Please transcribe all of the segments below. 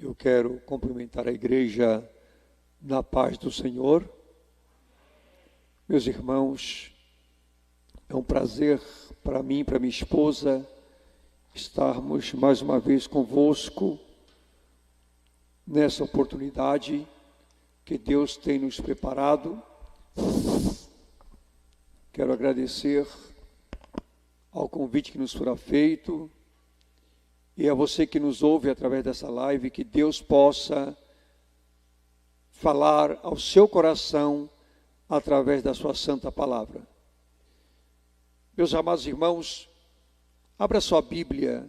Eu quero cumprimentar a igreja na paz do Senhor. Meus irmãos, é um prazer para mim, para minha esposa, estarmos mais uma vez convosco nessa oportunidade que Deus tem nos preparado. Quero agradecer ao convite que nos foi feito e a você que nos ouve através dessa live, que Deus possa falar ao seu coração através da sua santa palavra. Meus amados irmãos, abra sua Bíblia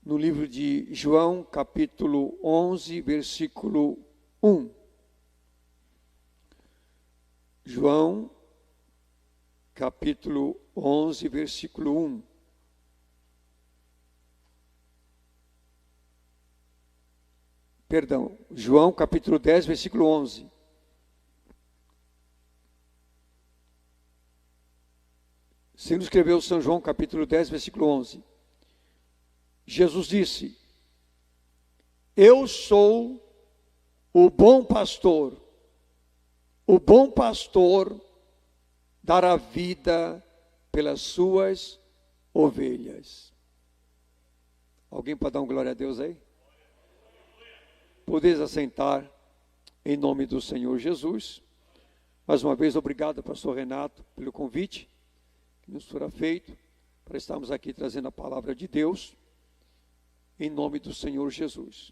no livro de João, capítulo 11, versículo 1. João, capítulo 11, versículo 1. Perdão, João, capítulo 10, versículo 11. Segundo escreveu São João, capítulo 10, versículo 11. Jesus disse: Eu sou o bom pastor. O bom pastor dará vida pelas suas ovelhas. Alguém pode dar um glória a Deus aí? Podeis assentar em nome do Senhor Jesus. Mais uma vez, obrigado, pastor Renato, pelo convite que nos foi feito para estarmos aqui trazendo a palavra de Deus em nome do Senhor Jesus.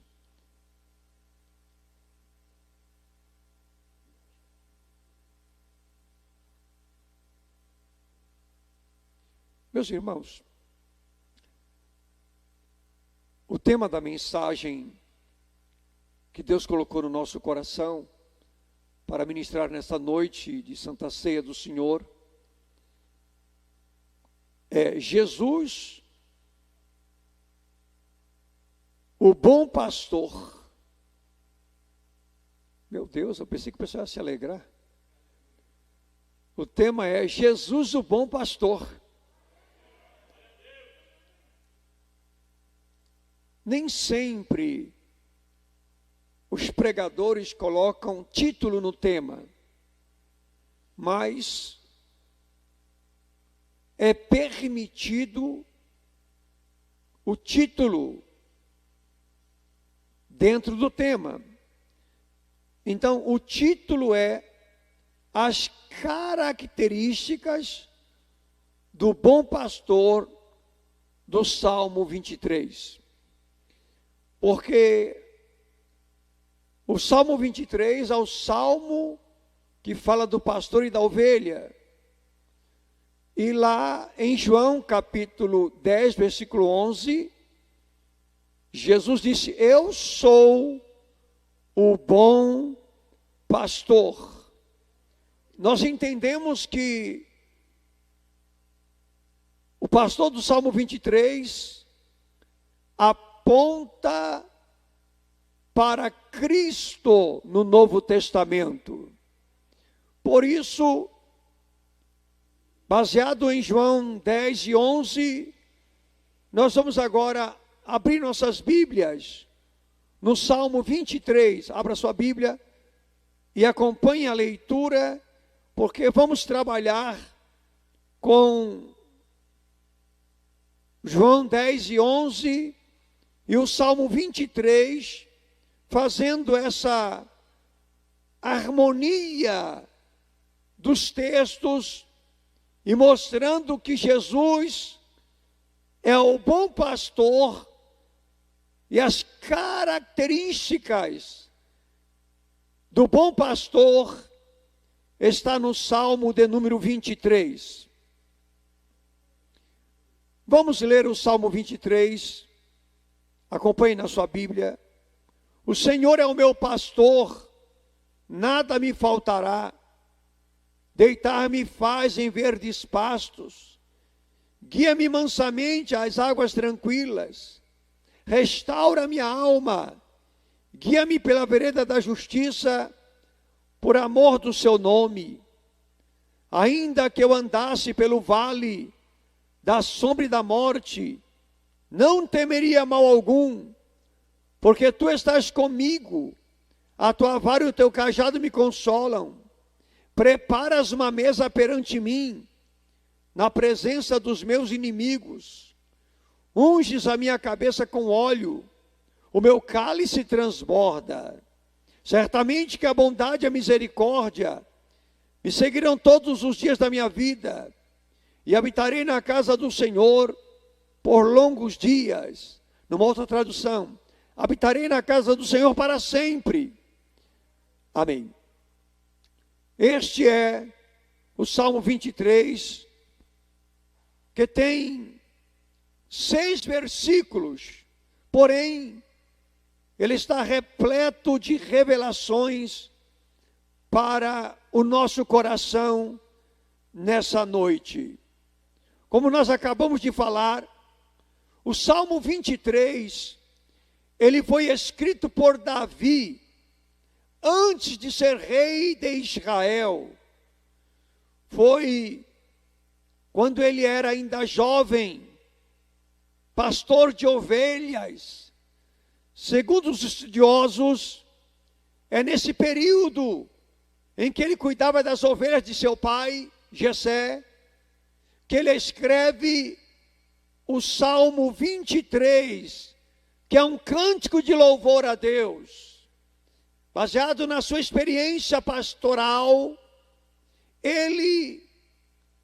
Meus irmãos, o tema da mensagem que Deus colocou no nosso coração para ministrar nesta noite de Santa Ceia do Senhor é Jesus, o bom pastor. Meu Deus, eu pensei que o pessoal ia se alegrar. O tema é Jesus, o bom pastor. Nem sempre os pregadores colocam título no tema, mas é permitido o título dentro do tema. Então, o título é As Características do Bom Pastor do Salmo 23. Porque o Salmo 23 é o salmo que fala do pastor e da ovelha. E lá em João capítulo 10, versículo 11, Jesus disse: Eu sou o bom pastor. Nós entendemos que o pastor do Salmo 23 aponta para Cristo no Novo Testamento. Por isso, baseado em João 10 e 11, nós vamos agora abrir nossas Bíblias no Salmo 23. Abra sua Bíblia e acompanhe a leitura, porque vamos trabalhar com João 10 e 11 e o Salmo 23, fazendo essa harmonia dos textos e mostrando que Jesus é o bom pastor e as características do bom pastor está no Salmo de número 23. Vamos ler o Salmo 23, acompanhe na sua Bíblia. O Senhor é o meu pastor, nada me faltará. Deitar-me faz em verdes pastos. Guia-me mansamente às águas tranquilas. Restaura minha alma. Guia-me pela vereda da justiça, por amor do seu nome. Ainda que eu andasse pelo vale da sombra e da morte, não temeria mal algum, porque tu estás comigo, a tua vara e o teu cajado me consolam. Preparas uma mesa perante mim, na presença dos meus inimigos. Unges a minha cabeça com óleo, o meu cálice transborda. Certamente que a bondade e a misericórdia me seguirão todos os dias da minha vida, e habitarei na casa do Senhor por longos dias. Numa outra tradução, habitarei na casa do Senhor para sempre. Amém. Este é o Salmo 23, que tem 6 versículos, porém, ele está repleto de revelações para o nosso coração nessa noite. Como nós acabamos de falar, o Salmo 23, ele foi escrito por Davi, antes de ser rei de Israel. Foi quando ele era ainda jovem, pastor de ovelhas. Segundo os estudiosos, é nesse período em que ele cuidava das ovelhas de seu pai, Jessé, que ele escreve o Salmo 23, que é um cântico de louvor a Deus. Baseado na sua experiência pastoral, ele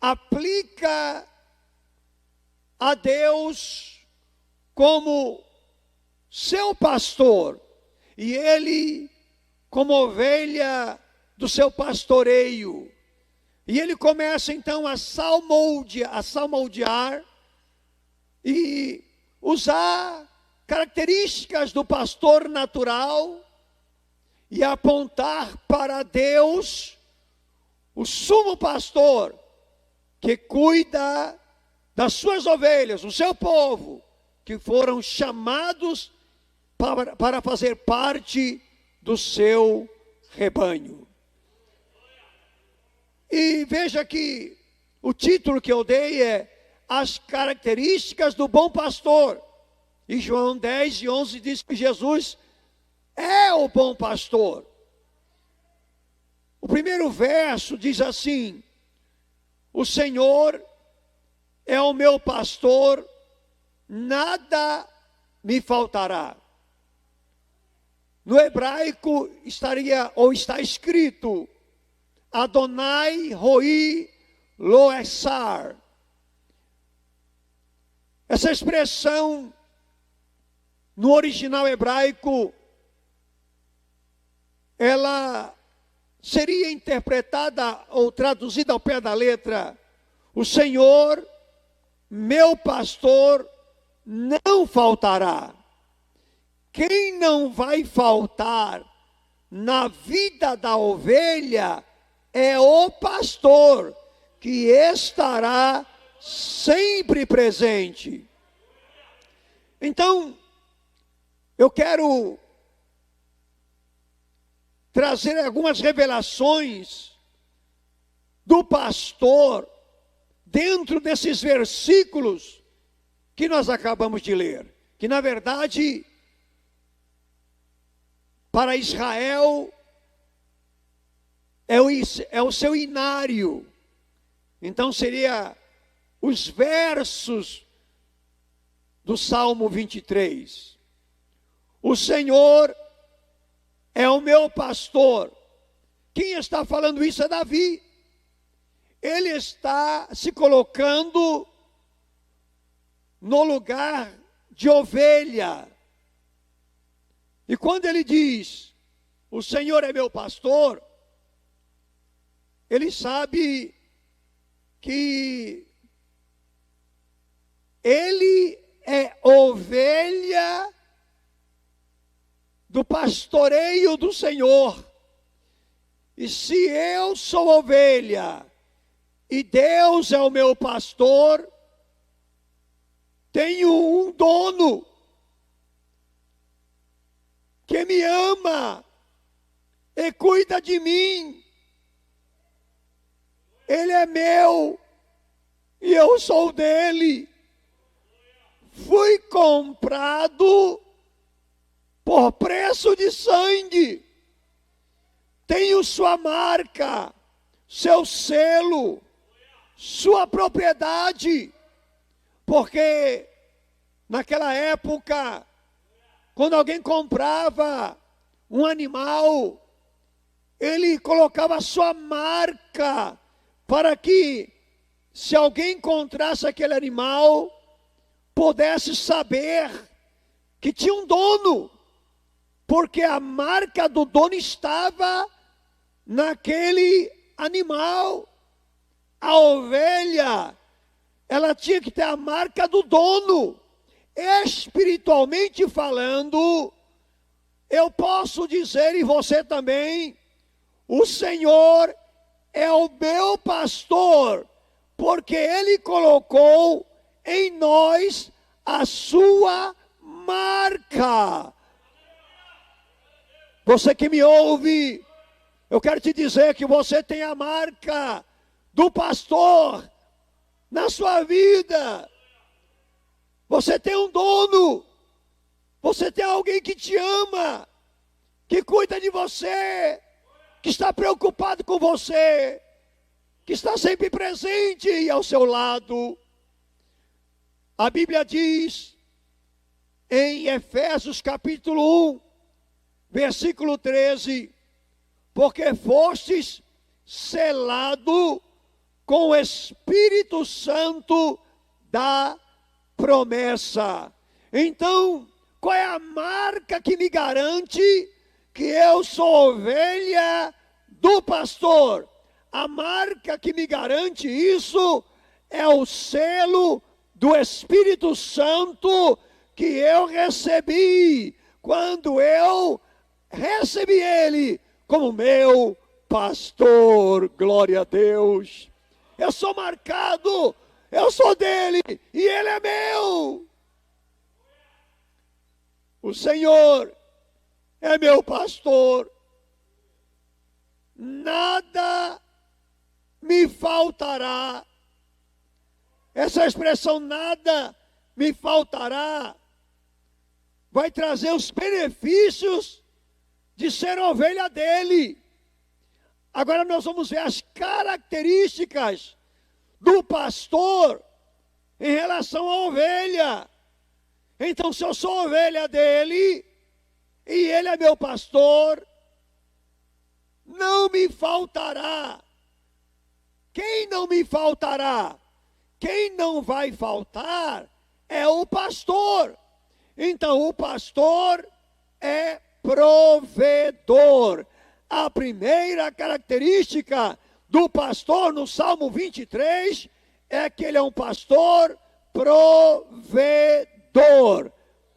aplica a Deus como seu pastor, e ele como ovelha do seu pastoreio. E ele começa então a salmodiar e usar características do pastor natural e apontar para Deus, o sumo pastor, que cuida das suas ovelhas, o seu povo, que foram chamados para fazer parte do seu rebanho. E veja que o título que eu dei é As Características do Bom Pastor. E João 10:11 diz que Jesus é o bom pastor. O primeiro verso diz assim: o Senhor é o meu pastor, nada me faltará. No hebraico está escrito Adonai Roi Loessar. Essa expressão no original hebraico, ela seria interpretada ou traduzida ao pé da letra: o Senhor, meu pastor, não faltará. Quem não vai faltar na vida da ovelha é o pastor, que estará sempre presente. Então, eu quero trazer algumas revelações do pastor dentro desses versículos que nós acabamos de ler. Que na verdade, para Israel, é o seu inário. Então seria os versos do Salmo 23. O Senhor é o meu pastor. Quem está falando isso é Davi. Ele está se colocando no lugar de ovelha. E quando ele diz, o Senhor é meu pastor, ele sabe que ele é ovelha do pastoreio do Senhor. E se eu sou ovelha e Deus é o meu pastor, tenho um dono que me ama e cuida de mim. Ele é meu e eu sou dele. Fui comprado por preço de sangue. Tenho sua marca, seu selo, sua propriedade. Porque naquela época, quando alguém comprava um animal, ele colocava a sua marca para que, se alguém encontrasse aquele animal, pudesse saber que tinha um dono, porque a marca do dono estava naquele animal. A ovelha, ela tinha que ter a marca do dono. Espiritualmente falando, eu posso dizer, e você também, o Senhor é o meu pastor, porque Ele colocou em nós a sua marca. Você que me ouve, eu quero te dizer que você tem a marca do pastor na sua vida. Você tem um dono, você tem alguém que te ama, que cuida de você, que está preocupado com você, que está sempre presente e ao seu lado. A Bíblia diz em Efésios capítulo 1, versículo 13, porque fostes selado com o Espírito Santo da promessa. Então, qual é a marca que me garante que eu sou ovelha do pastor? A marca que me garante isso é o selo do Espírito Santo que eu recebi quando eu recebi Ele como meu pastor. Glória a Deus. Eu sou marcado, eu sou dele e Ele é meu. O Senhor é meu pastor, nada me faltará. Essa expressão nada me faltará vai trazer os benefícios de ser ovelha dele. Agora nós vamos ver as características do pastor em relação à ovelha. Então, se eu sou ovelha dele e ele é meu pastor, não me faltará. Quem não me faltará? Quem não vai faltar é o pastor. Então, o pastor é provedor. A primeira característica do pastor no Salmo 23 é que ele é um pastor provedor.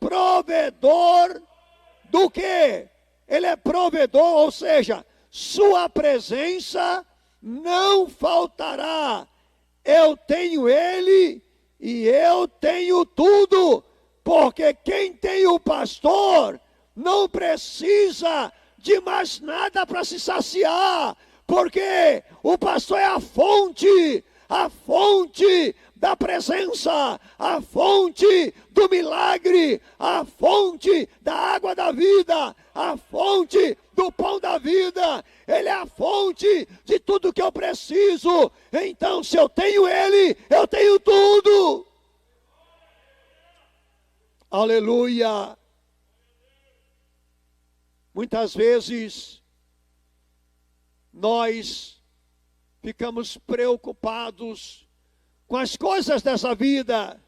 Provedor do quê? Ele é provedor, ou seja, sua presença não faltará. Eu tenho ele e eu tenho tudo, porque quem tem o pastor não precisa de mais nada para se saciar, porque o pastor é a fonte da presença, a fonte do milagre, a fonte da água da vida, a fonte do pão da vida. Ele é a fonte de tudo que eu preciso. Então, se eu tenho ele, eu tenho tudo. Aleluia. Muitas vezes nós ficamos preocupados com as coisas dessa vida,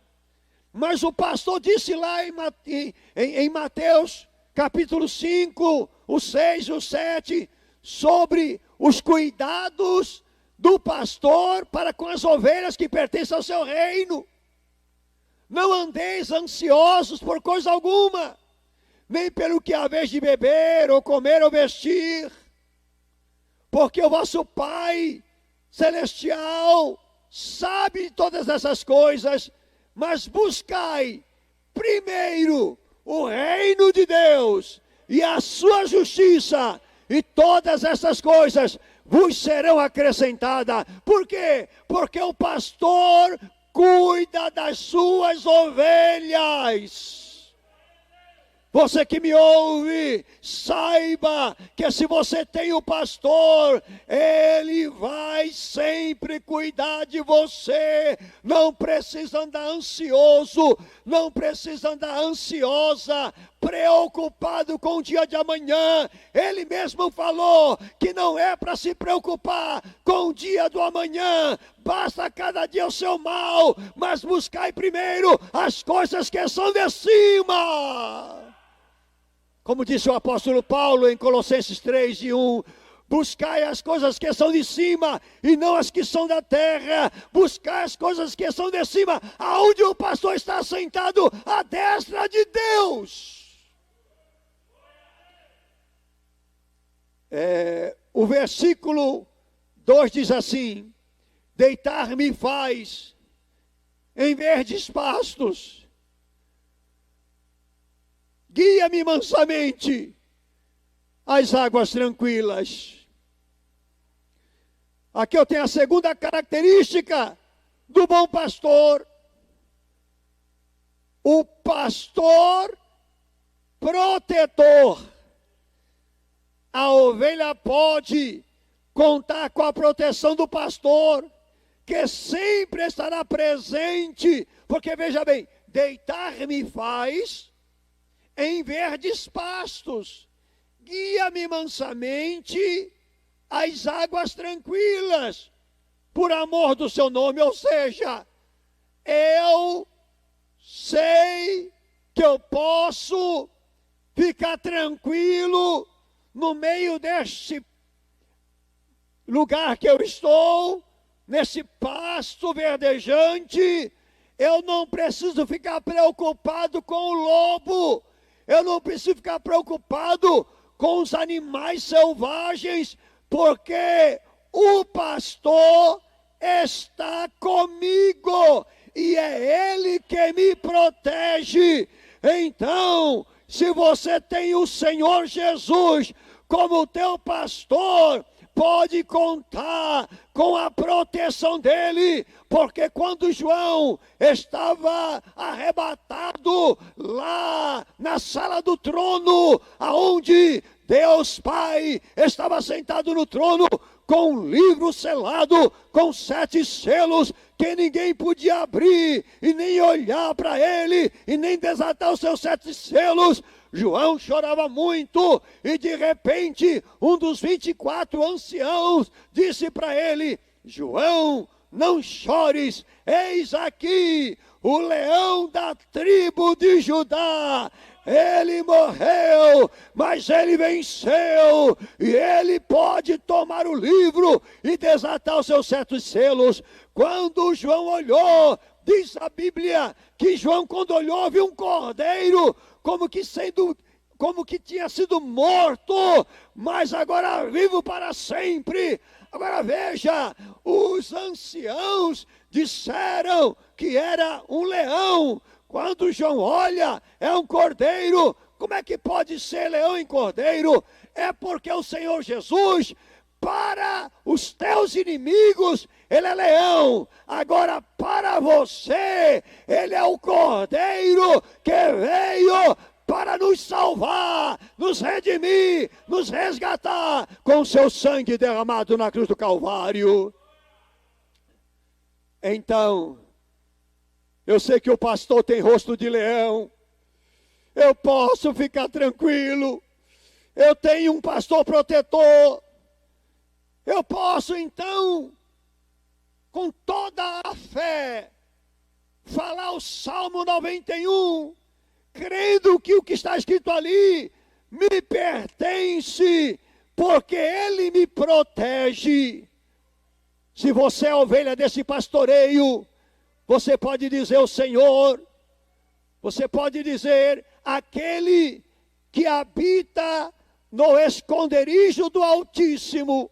mas o pastor disse lá em Mateus capítulo 5, o 6 e o 7, sobre os cuidados do pastor para com as ovelhas que pertencem ao seu reino. Não andeis ansiosos por coisa alguma, nem pelo que haveis de beber, ou comer, ou vestir, porque o vosso Pai Celestial sabe de todas essas coisas. Mas buscai primeiro o reino de Deus e a sua justiça, e todas essas coisas vos serão acrescentadas. Por quê? Porque o pastor cuida das suas ovelhas. Você que me ouve, saiba que se você tem o pastor, ele vai sempre cuidar de você. Não precisa andar ansioso, não precisa andar ansiosa, preocupado com o dia de amanhã. Ele mesmo falou que não é para se preocupar com o dia do amanhã. Basta cada dia o seu mal, mas buscai primeiro as coisas que são de cima. Como disse o apóstolo Paulo em Colossenses 3:1, buscai as coisas que são de cima e não as que são da terra. Buscai as coisas que são de cima, aonde o pastor está sentado à destra de Deus. O versículo 2 diz assim: deitar-me faz em verdes pastos, guia-me mansamente às águas tranquilas. Aqui eu tenho a segunda característica do bom pastor. O pastor protetor. A ovelha pode contar com a proteção do pastor, que sempre estará presente, porque veja bem, deitar-me faz em verdes pastos, guia-me mansamente às águas tranquilas, por amor do seu nome. Ou seja, eu sei que eu posso ficar tranquilo no meio deste lugar que eu estou, nesse pasto verdejante. Eu não preciso ficar preocupado com o lobo, eu não preciso ficar preocupado com os animais selvagens, porque o pastor está comigo e é ele que me protege. Então, se você tem o Senhor Jesus como teu pastor, pode contar com a proteção dele, porque quando João estava arrebatado lá na sala do trono, aonde Deus Pai estava sentado no trono, com um livro selado, com 7 selos, que ninguém podia abrir, e nem olhar para ele, e nem desatar os seus 7 selos, João chorava muito, e de repente, um dos 24 anciãos disse para ele: João, não chores, eis aqui o leão da tribo de Judá. Ele morreu, mas ele venceu, e ele pode tomar o livro e desatar os seus 7 selos. Quando João olhou, diz a Bíblia que João, quando olhou, viu um cordeiro como que tinha sido morto, mas agora vivo para sempre. Agora veja, os anciãos disseram que era um leão. Quando João olha, é um cordeiro. Como é que pode ser leão e cordeiro? É porque o Senhor Jesus, para os teus inimigos, ele é leão. Agora, para você, ele é o cordeiro que veio para nos salvar, nos redimir, nos resgatar com o seu sangue derramado na cruz do Calvário. Então, eu sei que o pastor tem rosto de leão, eu posso ficar tranquilo, eu tenho um pastor protetor, eu posso então, com toda a fé, falar o Salmo 91, crendo que o que está escrito ali me pertence, porque ele me protege. Se você é ovelha desse pastoreio, você pode dizer o Senhor, você pode dizer aquele que habita no esconderijo do Altíssimo,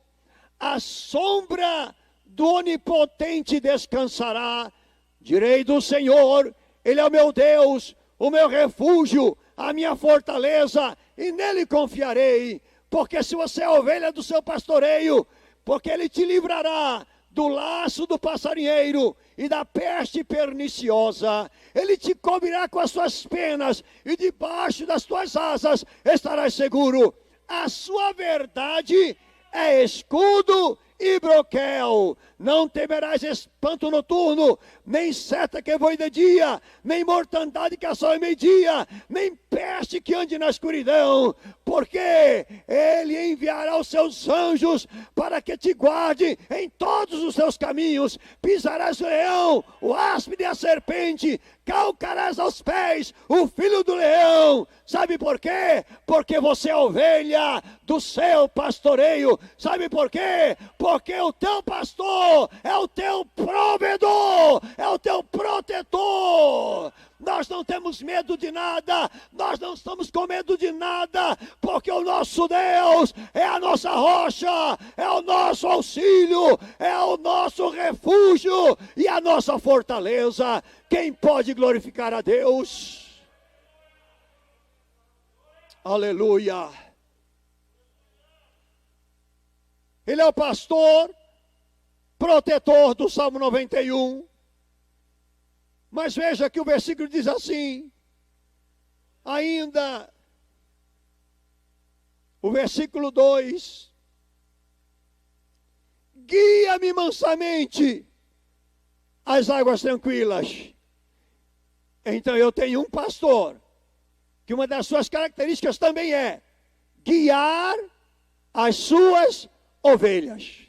a sombra do Onipotente descansará. Direi do Senhor, ele é o meu Deus, o meu refúgio, a minha fortaleza, e nele confiarei. Porque se você é ovelha do seu pastoreio, porque ele te livrará do laço do passarinheiro e da peste perniciosa. Ele te cobrirá com as suas penas, e debaixo das tuas asas estarás seguro. A sua verdade é escudo e broquel. Não temerás espanto noturno, nem seta que voe de dia, nem mortandade que assola meio-dia, nem peste que ande na escuridão, porque ele enviará os seus anjos para que te guarde em todos os seus caminhos. Pisarás o leão, o áspide e a serpente, calcarás aos pés o filho do leão. Sabe por quê? Porque você é ovelha do seu pastoreio. Sabe por quê? Porque o teu pastor é o teu provedor, é o teu protetor. Nós não temos medo de nada, nós não estamos com medo de nada, porque o nosso Deus é a nossa rocha, é o nosso auxílio, é o nosso refúgio e a nossa fortaleza. Quem pode glorificar a Deus? Aleluia! Ele é o pastor protetor do Salmo 91. Mas veja que o versículo diz assim, ainda, o versículo 2, guia-me mansamente às águas tranquilas. Então eu tenho um pastor, que uma das suas características também é guiar as suas ovelhas.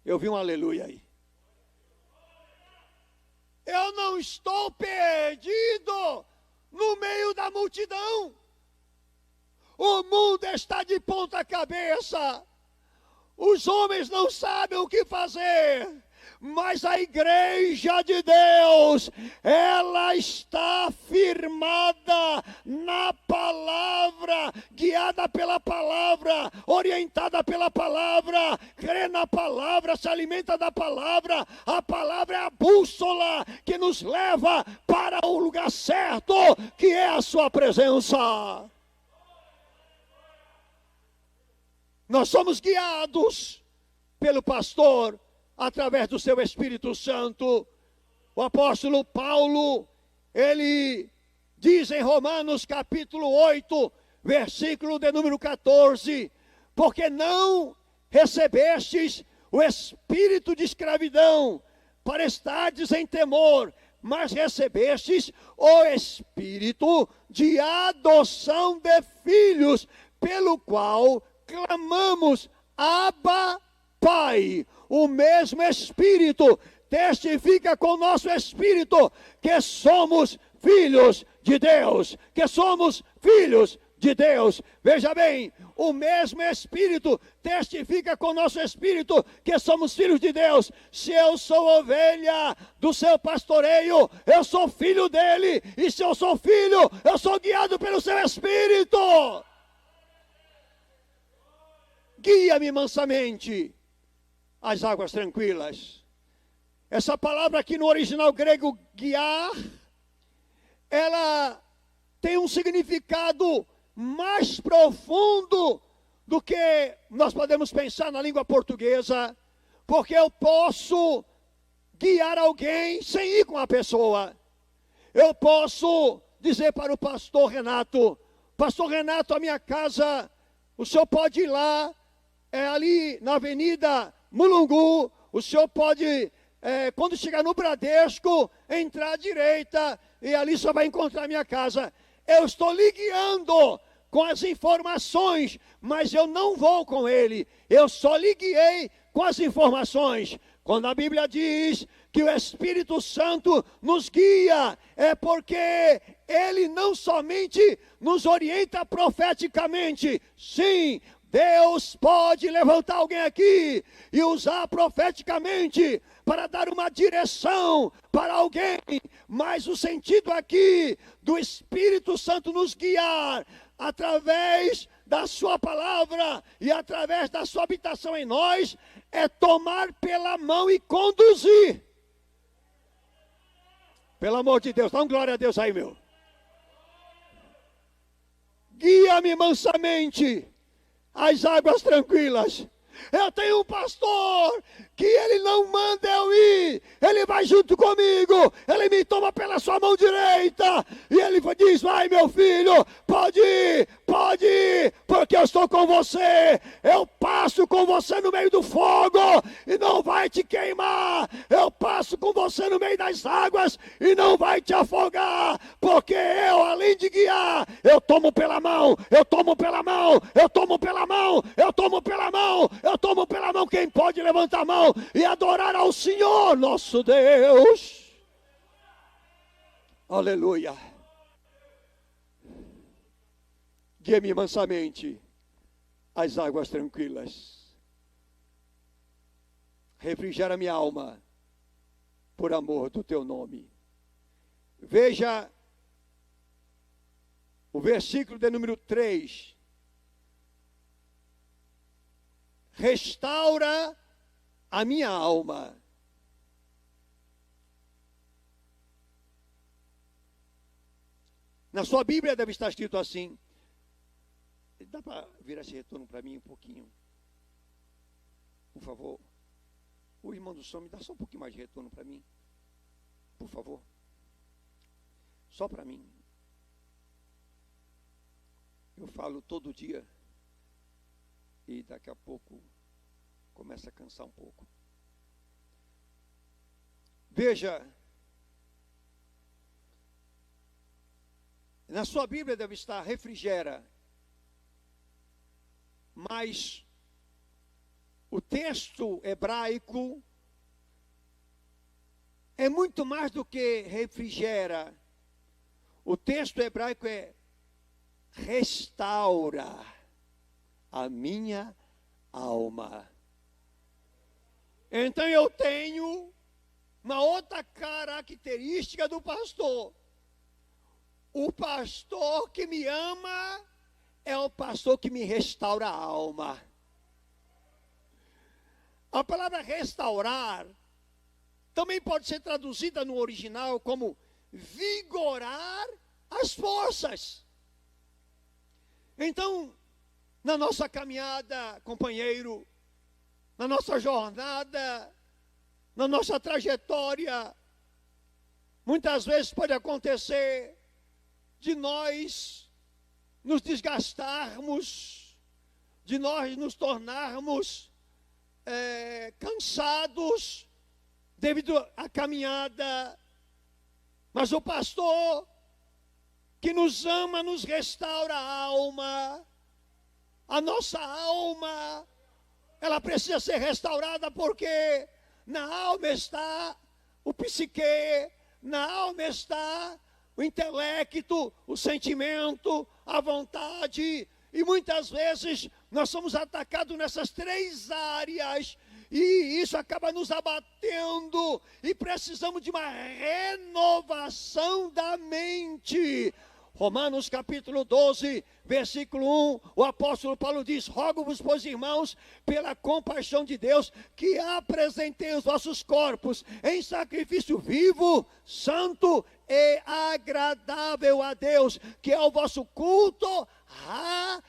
Eu vi um aleluia aí. Eu não estou perdido no meio da multidão. O mundo está de ponta cabeça. Os homens não sabem o que fazer. Mas a igreja de Deus, ela está firmada na palavra, guiada pela palavra, orientada pela palavra, crê na palavra, se alimenta da palavra. A palavra é a bússola que nos leva para o lugar certo, que é a sua presença. Nós somos guiados pelo pastor, através do seu Espírito Santo. O apóstolo Paulo, ele diz em Romanos capítulo 8, versículo de número 14, porque não recebestes o espírito de escravidão para estardes em temor, mas recebestes o espírito de adoção de filhos, pelo qual clamamos, Abba, Pai. O mesmo Espírito testifica com o nosso Espírito que somos filhos de Deus, que somos filhos de Deus. Veja bem, o mesmo Espírito testifica com o nosso Espírito que somos filhos de Deus. Se eu sou ovelha do seu pastoreio, eu sou filho dele, e se eu sou filho, eu sou guiado pelo seu Espírito. Guia-me mansamente às águas tranquilas. Essa palavra aqui no original grego, guiar, ela tem um significado mais profundo do que nós podemos pensar na língua portuguesa, porque eu posso guiar alguém sem ir com a pessoa. Eu posso dizer para o pastor Renato, a minha casa, o senhor pode ir lá, é ali na Avenida Mulungu, o senhor pode, quando chegar no Bradesco, entrar à direita, e ali só vai encontrar a minha casa. Eu estou lhe guiando com as informações, mas eu não vou com ele, eu só lhe guiei com as informações. Quando a Bíblia diz que o Espírito Santo nos guia, é porque ele não somente nos orienta profeticamente, sim, Deus pode levantar alguém aqui e usar profeticamente para dar uma direção para alguém, mas o sentido aqui do Espírito Santo nos guiar através da sua palavra e através da sua habitação em nós é tomar pela mão e conduzir. Pelo amor de Deus, dá uma glória a Deus aí, meu. Guia-me mansamente às águas tranquilas. Eu tenho um pastor que ele não manda eu ir, ele vai junto comigo, ele me toma pela sua mão direita, e ele diz: vai meu filho, pode ir, porque eu estou com você, eu passo com você no meio do fogo, e não vai te queimar, eu passo com você no meio das águas, e não vai te afogar, porque eu, além de guiar, eu tomo pela mão, eu tomo pela mão, eu tomo pela mão, eu tomo pela mão, eu tomo pela mão. Quem pode levantar a mão e adorar ao Senhor nosso Deus? Aleluia. Guia-me mansamente às águas tranquilas, refrigera minha alma por amor do teu nome. Veja o versículo de número 3. Restaura a minha alma. Na sua Bíblia deve estar escrito assim. Dá para virar esse retorno para mim um pouquinho? Por favor. O irmão do som, me dá só um pouquinho mais de retorno para mim. Por favor. Só para mim. Eu falo todo dia. E daqui a pouco começa a cansar um pouco. Veja, na sua Bíblia deve estar refrigera, mas o texto hebraico é muito mais do que refrigera. O texto hebraico é restaura a minha alma. Então eu tenho uma outra característica do pastor. O pastor que me ama é o pastor que me restaura a alma. A palavra restaurar também pode ser traduzida no original como vigorar as forças. Então, na nossa caminhada, companheiro, na nossa jornada, na nossa trajetória, muitas vezes pode acontecer de nós nos desgastarmos, de nós nos tornarmos cansados devido à caminhada, mas o pastor que nos ama nos restaura a alma. A nossa alma, ela precisa ser restaurada porque na alma está o psique, na alma está o intelecto, o sentimento, a vontade. E muitas vezes nós somos atacados nessas três áreas e isso acaba nos abatendo e precisamos de uma renovação da mente. Romanos capítulo 12, versículo 1, o apóstolo Paulo diz: rogo-vos, pois, irmãos, pela compaixão de Deus, que apresentei os vossos corpos em sacrifício vivo, santo e agradável a Deus, que é o vosso culto racional.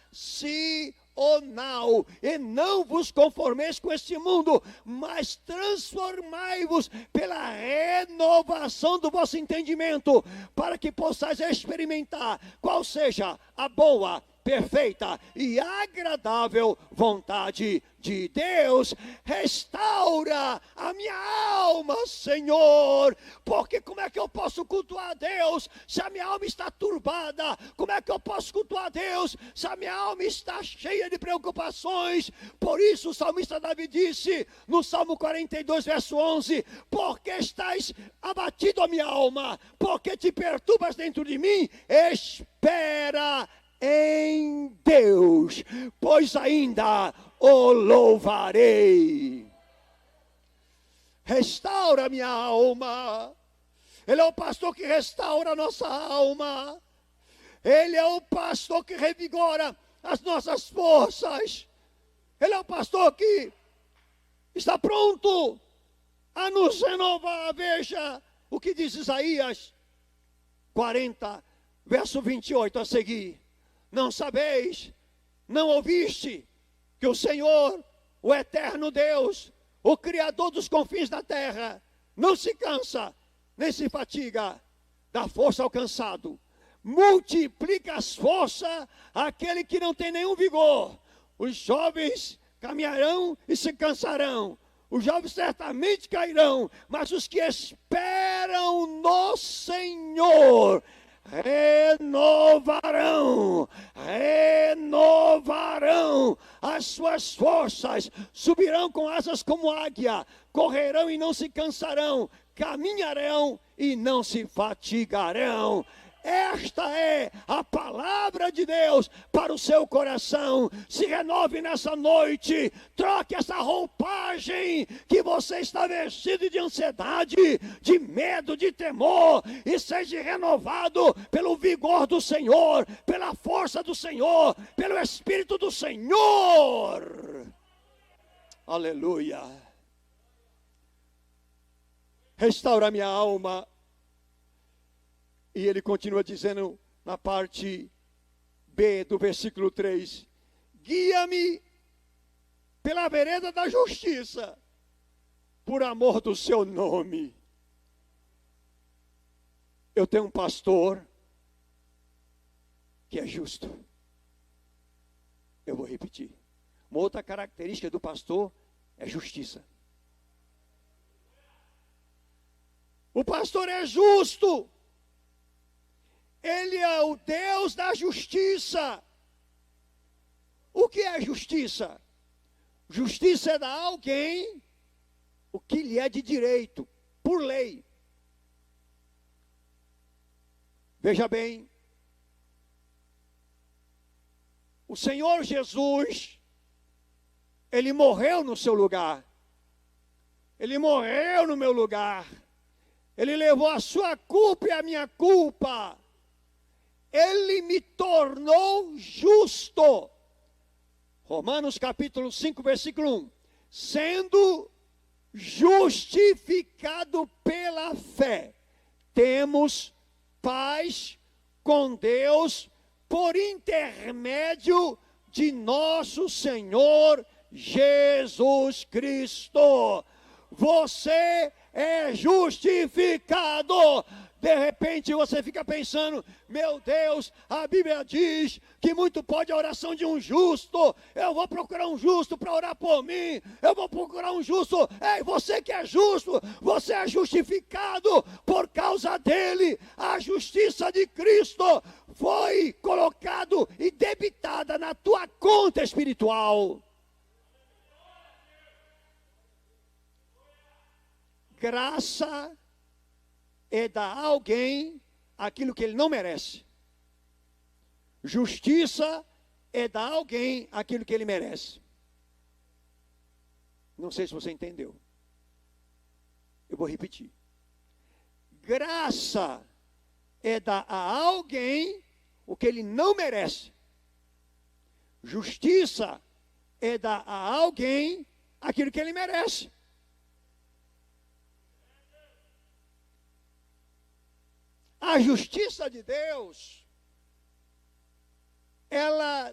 E não vos conformeis com este mundo, mas transformai-vos pela renovação do vosso entendimento, para que possais experimentar qual seja a boa, perfeita e agradável vontade de Deus. Restaura a minha alma, Senhor, porque como é que eu posso cultuar a Deus se a minha alma está turbada? Como é que eu posso cultuar a Deus se a minha alma está cheia de preocupações? Por isso o salmista Davi disse no Salmo 42, verso 11: porque estás abatido a minha alma, porque te perturbas dentro de mim, espera em Deus, pois ainda o louvarei. Restaura minha alma. Ele é o pastor que restaura a nossa alma. Ele é o pastor que revigora as nossas forças. Ele é o pastor que está pronto a nos renovar. Veja o que diz Isaías 40, verso 28 a seguir. Não sabeis, não ouviste, que o Senhor, o eterno Deus, o Criador dos confins da terra, não se cansa, nem se fatiga da força alcançado. Multiplica as forças àquele que não tem nenhum vigor. Os jovens caminharão e se cansarão. Os jovens certamente cairão, mas os que esperam no Senhor renovarão as suas forças, subirão com asas como águia, correrão e não se cansarão, caminharão e não se fatigarão. Esta é a palavra de Deus para o seu coração. Se renove nessa noite, troque essa roupagem que você está vestido de ansiedade, de medo, de temor, e seja renovado pelo vigor do Senhor, pela força do Senhor, pelo Espírito do Senhor. Aleluia. Restaura minha alma. E ele continua dizendo na parte B do versículo 3: guia-me pela vereda da justiça, por amor do seu nome. Eu tenho um pastor que é justo. Eu vou repetir. Uma outra característica do pastor é justiça. O pastor é justo. Ele é o Deus da justiça. O que é justiça? Justiça é dar a alguém o que lhe é de direito, por lei. Veja bem, o Senhor Jesus, Ele morreu no seu lugar. Ele morreu no meu lugar. Ele levou a sua culpa e a minha culpa. Ele me tornou justo. Romanos capítulo 5, versículo 1. Sendo justificado pela fé, temos paz com Deus por intermédio de nosso Senhor Jesus Cristo. Você é justificado. De repente você fica pensando, meu Deus, a Bíblia diz que muito pode a oração de um justo. Eu vou procurar um justo para orar por mim. Eu vou procurar um justo. Ei, você que é justo, você é justificado por causa dele. A justiça de Cristo foi colocado e debitada na tua conta espiritual. Graça é dar a alguém aquilo que ele não merece. Justiça é dar a alguém aquilo que ele merece. Não sei se você entendeu. Eu vou repetir. Graça é dar a alguém o que ele não merece. Justiça é dar a alguém aquilo que ele merece. A justiça de Deus, ela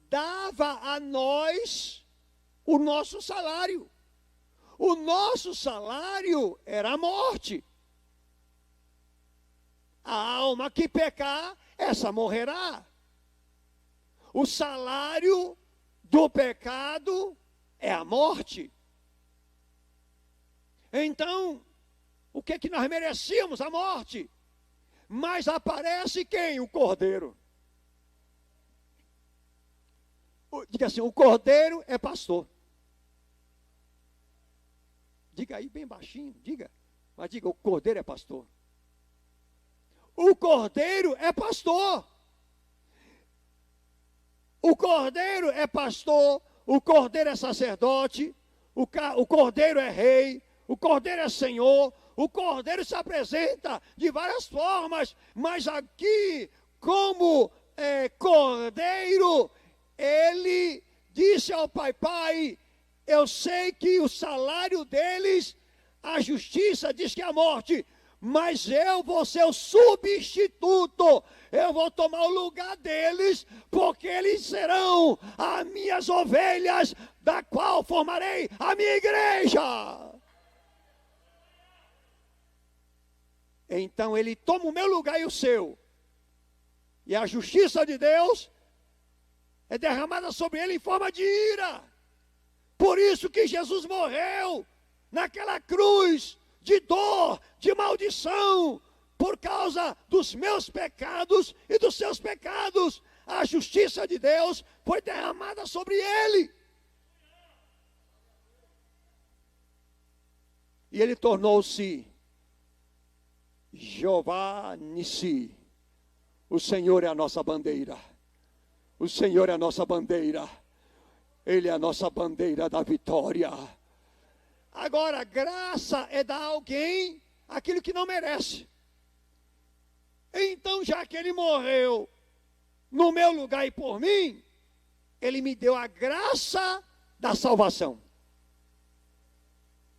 dava a nós o nosso salário. O nosso salário era a morte. A alma que pecar, essa morrerá. O salário do pecado é a morte. Então, o que é que nós merecíamos? A morte. Mas aparece quem? O Cordeiro. Diga assim, o Cordeiro é pastor. Diga aí bem baixinho, diga. Mas diga, o Cordeiro é pastor. O Cordeiro é pastor. O Cordeiro é pastor, o Cordeiro é sacerdote, o Cordeiro é rei, o Cordeiro é Senhor. O Cordeiro se apresenta de várias formas, mas aqui, como Cordeiro, ele disse ao Pai, eu sei que o salário deles, a justiça diz que é a morte, mas eu vou ser o substituto. Eu vou tomar o lugar deles, porque eles serão as minhas ovelhas, da qual formarei a minha igreja. Então ele toma o meu lugar e o seu. E a justiça de Deus é derramada sobre ele em forma de ira. Por isso que Jesus morreu naquela cruz de dor, de maldição, por causa dos meus pecados e dos seus pecados. A justiça de Deus foi derramada sobre ele. E ele tornou-se Jeová Nissi. O Senhor é a nossa bandeira. O Senhor é a nossa bandeira. Ele é a nossa bandeira da vitória. Agora, graça é dar a alguém aquilo que não merece. Então, já que ele morreu no meu lugar e por mim, ele me deu a graça da salvação.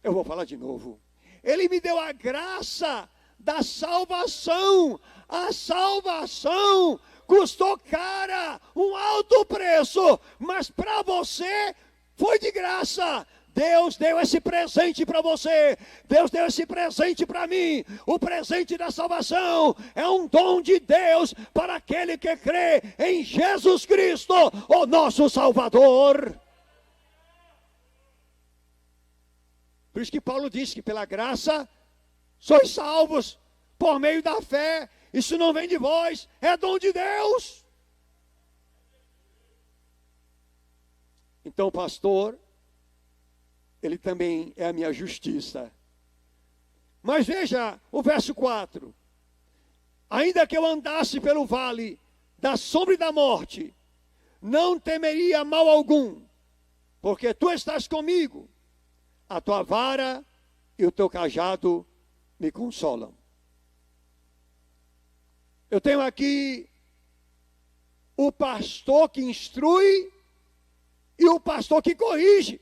Eu vou falar de novo. Ele me deu a graça da salvação. A salvação custou cara, um alto preço, mas para você foi de graça. Deus deu esse presente para você, Deus deu esse presente para mim. O presente da salvação é um dom de Deus para aquele que crê em Jesus Cristo, o nosso Salvador. Por isso que Paulo diz que pela graça sois salvos por meio da fé. Isso não vem de vós, é dom de Deus. Então, pastor, ele também é a minha justiça. Mas veja o verso 4. Ainda que eu andasse pelo vale da sombra e da morte, não temeria mal algum, porque tu estás comigo. A tua vara e o teu cajado me consolam. Eu tenho aqui o pastor que instrui e o pastor que corrige.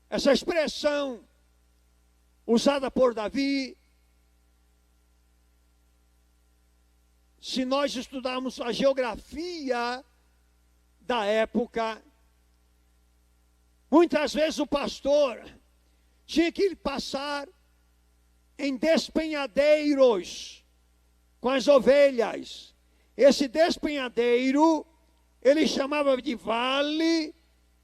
Essa expressão usada por Davi, se nós estudarmos a geografia da época, muitas vezes o pastor tinha que passar em despenhadeiros com as ovelhas. Esse despenhadeiro ele chamava de vale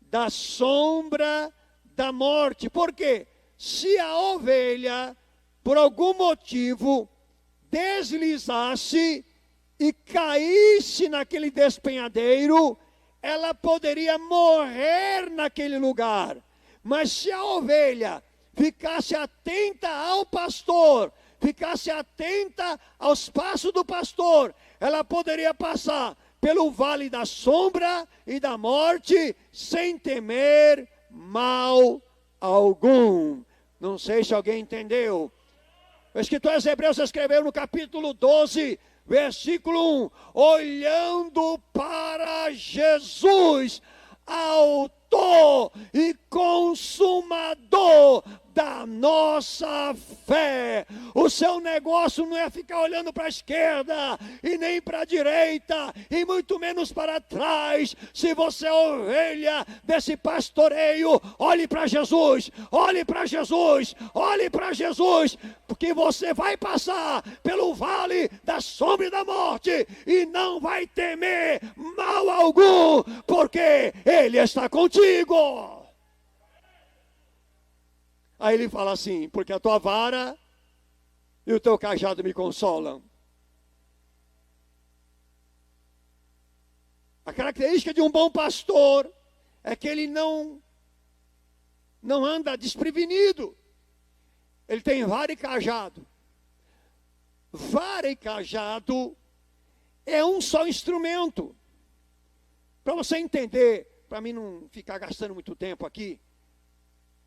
da sombra da morte. Por quê? Se a ovelha, por algum motivo, deslizasse e caísse naquele despenhadeiro, ela poderia morrer naquele lugar. Mas se a ovelha ficasse atenta ao pastor, ficasse atenta aos passos do pastor, ela poderia passar pelo vale da sombra e da morte sem temer mal algum. Não sei se alguém entendeu. O escritor aos Hebreus escreveu no capítulo 12, versículo 1, olhando para Jesus, autor e consumador da nossa fé. O seu negócio não é ficar olhando para a esquerda e nem para a direita e muito menos para trás. Se você é ovelha desse pastoreio, olhe para Jesus, olhe para Jesus, olhe para Jesus, porque você vai passar pelo vale da sombra e da morte e não vai temer mal algum, porque Ele está contigo. Aí ele fala assim, porque a tua vara e o teu cajado me consolam. A característica de um bom pastor é que ele não anda desprevenido. Ele tem vara e cajado. Vara e cajado é um só instrumento. Para você entender, para mim não ficar gastando muito tempo aqui,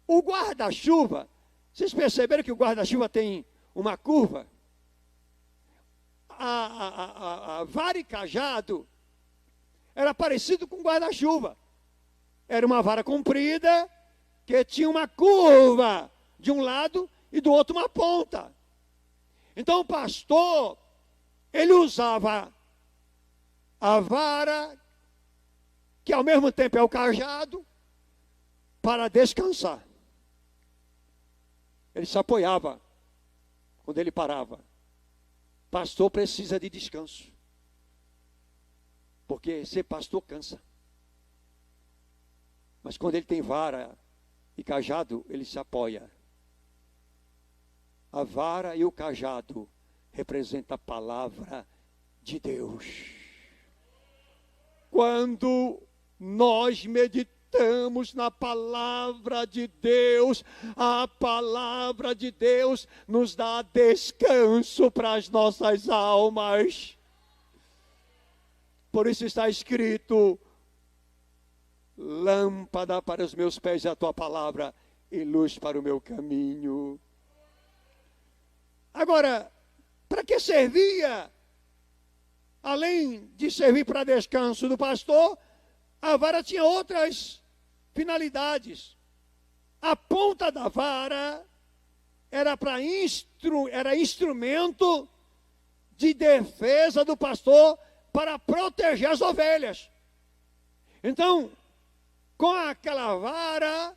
o guarda-chuva, vocês perceberam que o guarda-chuva tem uma curva? A vara e cajado era parecido com guarda-chuva. Era uma vara comprida que tinha uma curva de um lado e do outro uma ponta. Então o pastor, ele usava a vara, que ao mesmo tempo é o cajado, para descansar. Ele se apoiava quando ele parava. Pastor precisa de descanso, porque ser pastor cansa. Mas quando ele tem vara e cajado, ele se apoia. A vara e o cajado representam a palavra de Deus. Quando nós meditamos na palavra de Deus, a palavra de Deus nos dá descanso para as nossas almas. Por isso está escrito: lâmpada para os meus pés é a tua palavra e luz para o meu caminho. Agora, para que servia, além de servir para descanso do pastor, a vara tinha outras finalidades. A ponta da vara era instrumento de defesa do pastor para proteger as ovelhas. Então, com aquela vara,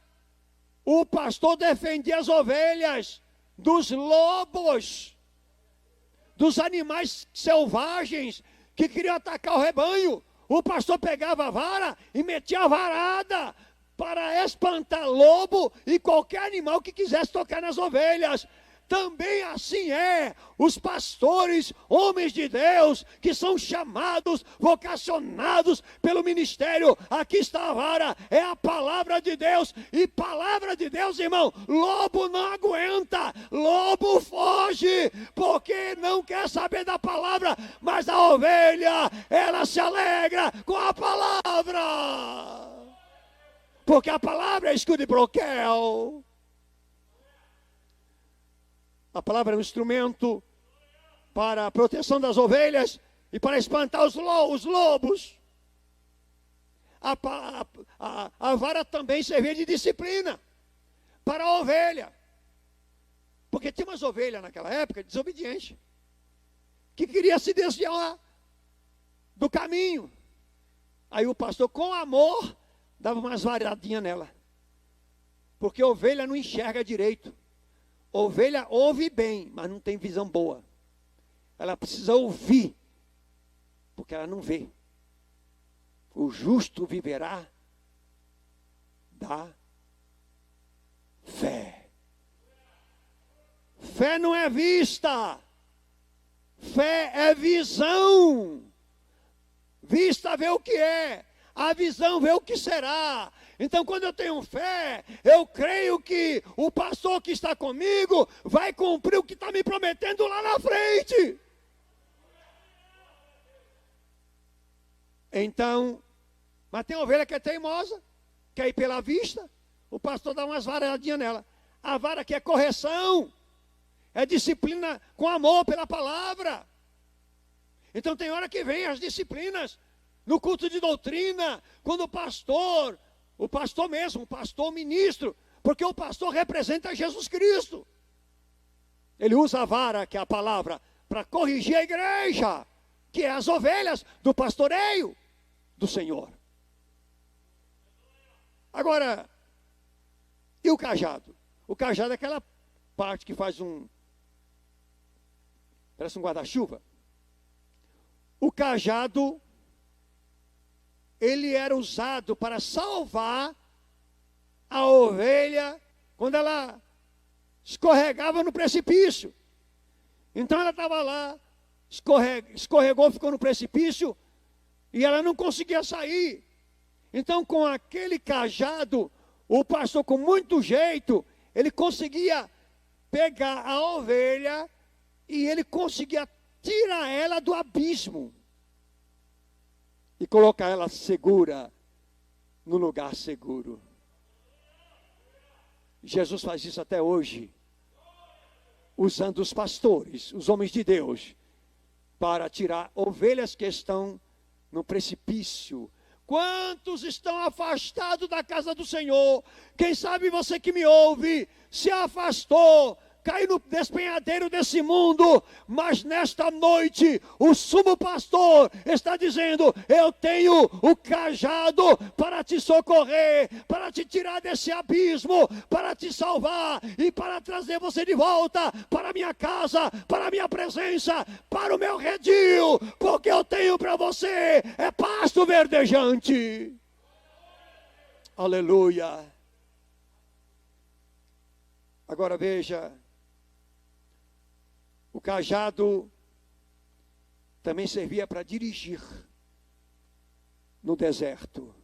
o pastor defendia as ovelhas dos lobos, dos animais selvagens que queriam atacar o rebanho. O pastor pegava a vara e metia a varada para espantar lobo e qualquer animal que quisesse tocar nas ovelhas. Também assim os pastores, homens de Deus, que são chamados, vocacionados pelo ministério. Aqui está a vara, é a palavra de Deus. E palavra de Deus, irmão, lobo não aguenta, lobo foge, porque não quer saber da palavra. Mas a ovelha, ela se alegra com a palavra, porque a palavra é escudo e broquel. A palavra é um instrumento para a proteção das ovelhas e para espantar os lobos. A vara também servia de disciplina para a ovelha. Porque tinha umas ovelhas naquela época desobedientes, que queria se desviar do caminho. Aí o pastor, com amor, dava umas varadinhas nela. Porque a ovelha não enxerga direito. Ovelha ouve bem, mas não tem visão boa. Ela precisa ouvir, porque ela não vê. O justo viverá da fé. Fé não é vista, fé é visão. Vista vê o que é, a visão vê o que será. Então, quando eu tenho fé, eu creio que o pastor que está comigo vai cumprir o que está me prometendo lá na frente. Então, mas tem ovelha que é teimosa, quer ir pela vista, o pastor dá umas varadinhas nela. A vara que é correção, é disciplina com amor pela palavra. Então, tem hora que vem as disciplinas no culto de doutrina, quando o pastor mesmo, o pastor ministro, porque o pastor representa Jesus Cristo. Ele usa a vara, que é a palavra, para corrigir a igreja, que é as ovelhas do pastoreio do Senhor. Agora, e o cajado? O cajado é aquela parte que faz parece um guarda-chuva. O cajado, ele era usado para salvar a ovelha quando ela escorregava no precipício. Então ela estava lá, escorregou, ficou no precipício e ela não conseguia sair. Então, com aquele cajado, o pastor, com muito jeito, ele conseguia pegar a ovelha e ele conseguia tirar ela do abismo e colocar ela segura no lugar seguro. Jesus faz isso até hoje, usando os pastores, os homens de Deus, para tirar ovelhas que estão no precipício. Quantos estão afastados da casa do Senhor? Quem sabe você que me ouve, se afastou, cair no despenhadeiro desse mundo, mas nesta noite o sumo pastor está dizendo: eu tenho o cajado para te socorrer, para te tirar desse abismo, para te salvar e para trazer você de volta para a minha casa, para a minha presença, para o meu redil, porque eu tenho para você é pasto verdejante. Aleluia. Agora veja, o cajado também servia para dirigir no deserto.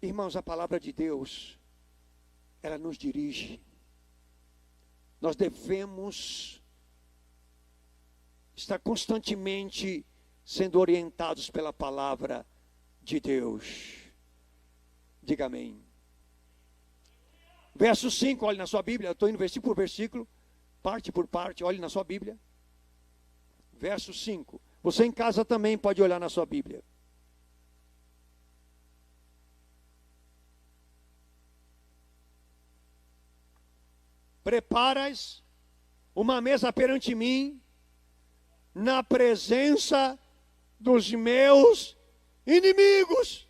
Irmãos, a palavra de Deus, ela nos dirige. Nós devemos estar constantemente sendo orientados pela palavra de Deus. Diga amém. Verso 5, olhe na sua Bíblia, eu estou indo versículo por versículo, parte por parte, olhe na sua Bíblia. Verso 5, você em casa também pode olhar na sua Bíblia. Preparas uma mesa perante mim, na presença dos meus inimigos.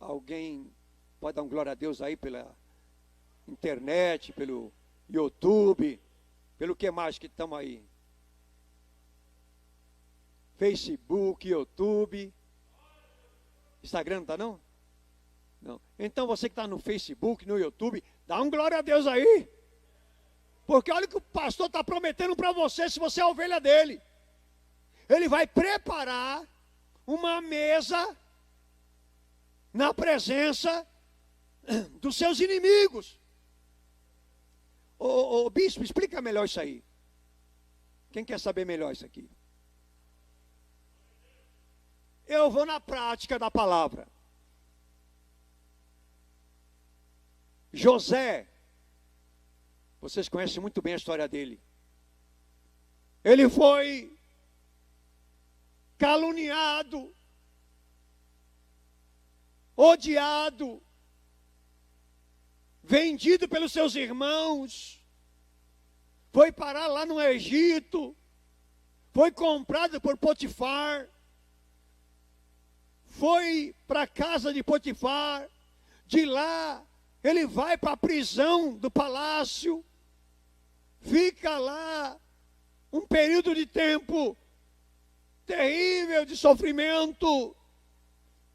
Alguém pode dar um glória a Deus aí pela internet, pelo YouTube, pelo que mais que estamos aí? Facebook, YouTube, Instagram não está não? Não. Então você que está no Facebook, no YouTube, dá um glória a Deus aí. Porque olha o que o pastor está prometendo para você, se você é a ovelha dele. Ele vai preparar uma mesa na presença dos seus inimigos. Ô bispo, explica melhor isso aí. Quem quer saber melhor isso aqui? Eu vou na prática da palavra. José, vocês conhecem muito bem a história dele. Ele foi caluniado, odiado, vendido pelos seus irmãos, foi parar lá no Egito, foi comprado por Potifar, foi para a casa de Potifar, de lá ele vai para a prisão do palácio, fica lá um período de tempo terrível de sofrimento.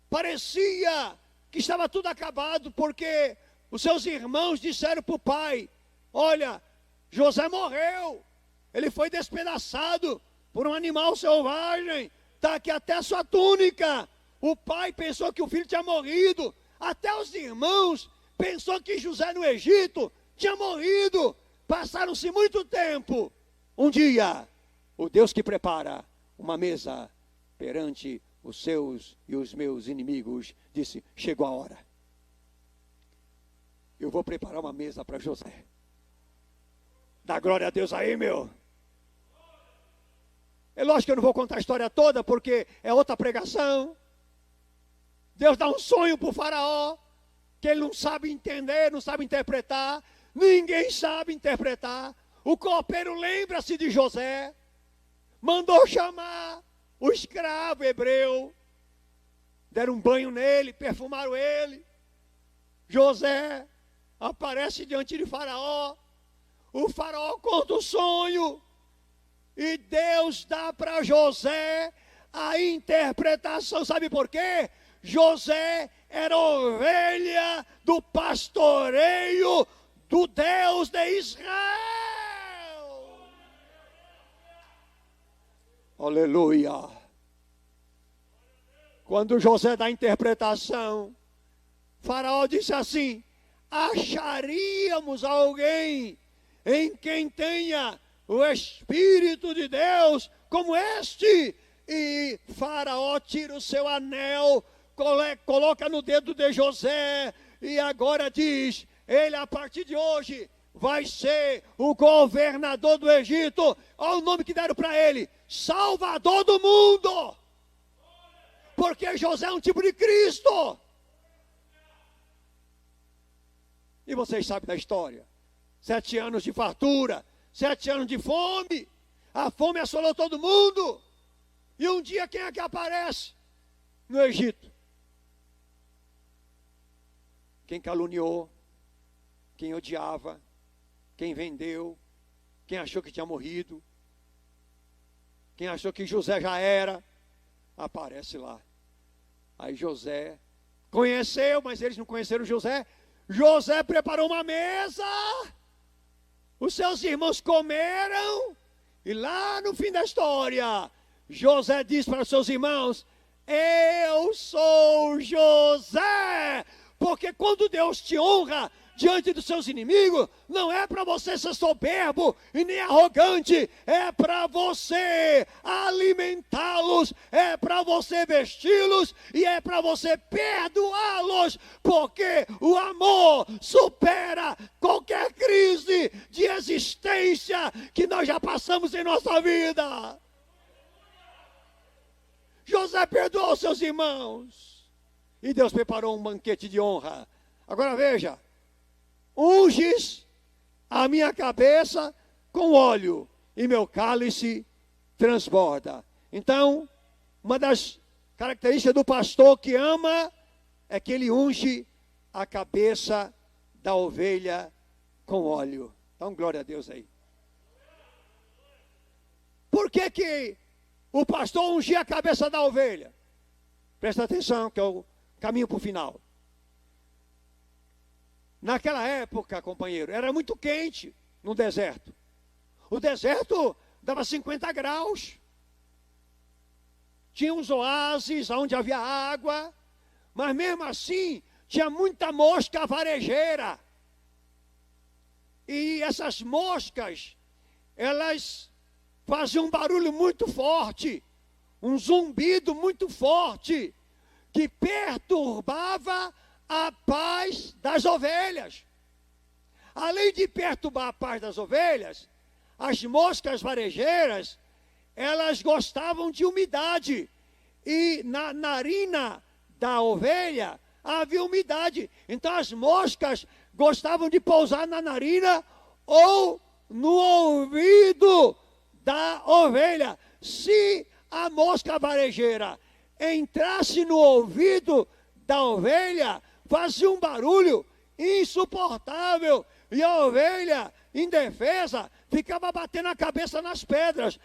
Parecia que estava tudo acabado, porque os seus irmãos disseram para o pai: olha, José morreu, ele foi despedaçado por um animal selvagem, está aqui até a sua túnica. O pai pensou que o filho tinha morrido, até os irmãos pensou que José no Egito tinha morrido. Passaram-se muito tempo. Um dia, o Deus que prepara uma mesa perante os seus e os meus inimigos disse: chegou a hora. Eu vou preparar uma mesa para José. Dá glória a Deus aí, meu. É lógico que eu não vou contar a história toda, porque é outra pregação. Deus dá um sonho para o faraó, que ele não sabe entender, não sabe interpretar. Ninguém sabe interpretar. O copeiro lembra-se de José, mandou chamar o escravo hebreu, deram um banho nele, perfumaram ele. José aparece diante de Faraó, o Faraó conta o sonho, e Deus dá para José a interpretação. Sabe por quê? José era ovelha do pastoreio do Deus de Israel. Aleluia. Quando José dá a interpretação, Faraó disse assim: acharíamos alguém em quem tenha o Espírito de Deus como este. E Faraó tira o seu anel, coloca no dedo de José, e agora diz: ele a partir de hoje vai ser o governador do Egito. Olha o nome que deram para ele: Salvador do mundo. Porque José é um tipo de Cristo. E vocês sabem da história. 7 anos de fartura, 7 anos de fome. A fome assolou todo mundo. E um dia quem é que aparece no Egito? Quem caluniou, quem odiava, quem vendeu, quem achou que tinha morrido, quem achou que José já era, aparece lá. Aí José conheceu, mas eles não conheceram José. José preparou uma mesa, os seus irmãos comeram, e lá no fim da história, José diz para os seus irmãos: eu sou José, porque quando Deus te honra diante dos seus inimigos, não é para você ser soberbo e nem arrogante, é para você alimentá-los, é para você vesti-los e é para você perdoá-los, porque o amor supera qualquer crise de existência que nós já passamos em nossa vida. José perdoou seus irmãos e Deus preparou um banquete de honra. Agora veja: unges a minha cabeça com óleo e meu cálice transborda. Então, uma das características do pastor que ama é que ele unge a cabeça da ovelha com óleo. Então, glória a Deus aí. Por que o pastor ungia a cabeça da ovelha? Presta atenção que eu caminho para o final. Naquela época, companheiro, era muito quente no deserto. O deserto dava 50 graus. Tinha uns oásis onde havia água, mas mesmo assim tinha muita mosca varejeira. E essas moscas, elas faziam um barulho muito forte, um zumbido muito forte, que perturbava a paz das ovelhas. Além de perturbar a paz das ovelhas, as moscas varejeiras, elas gostavam de umidade. E na narina da ovelha havia umidade. Então as moscas gostavam de pousar na narina ou no ouvido da ovelha. Se a mosca varejeira entrasse no ouvido da ovelha, fazia um barulho insuportável, e a ovelha, indefesa, ficava batendo a cabeça nas pedras,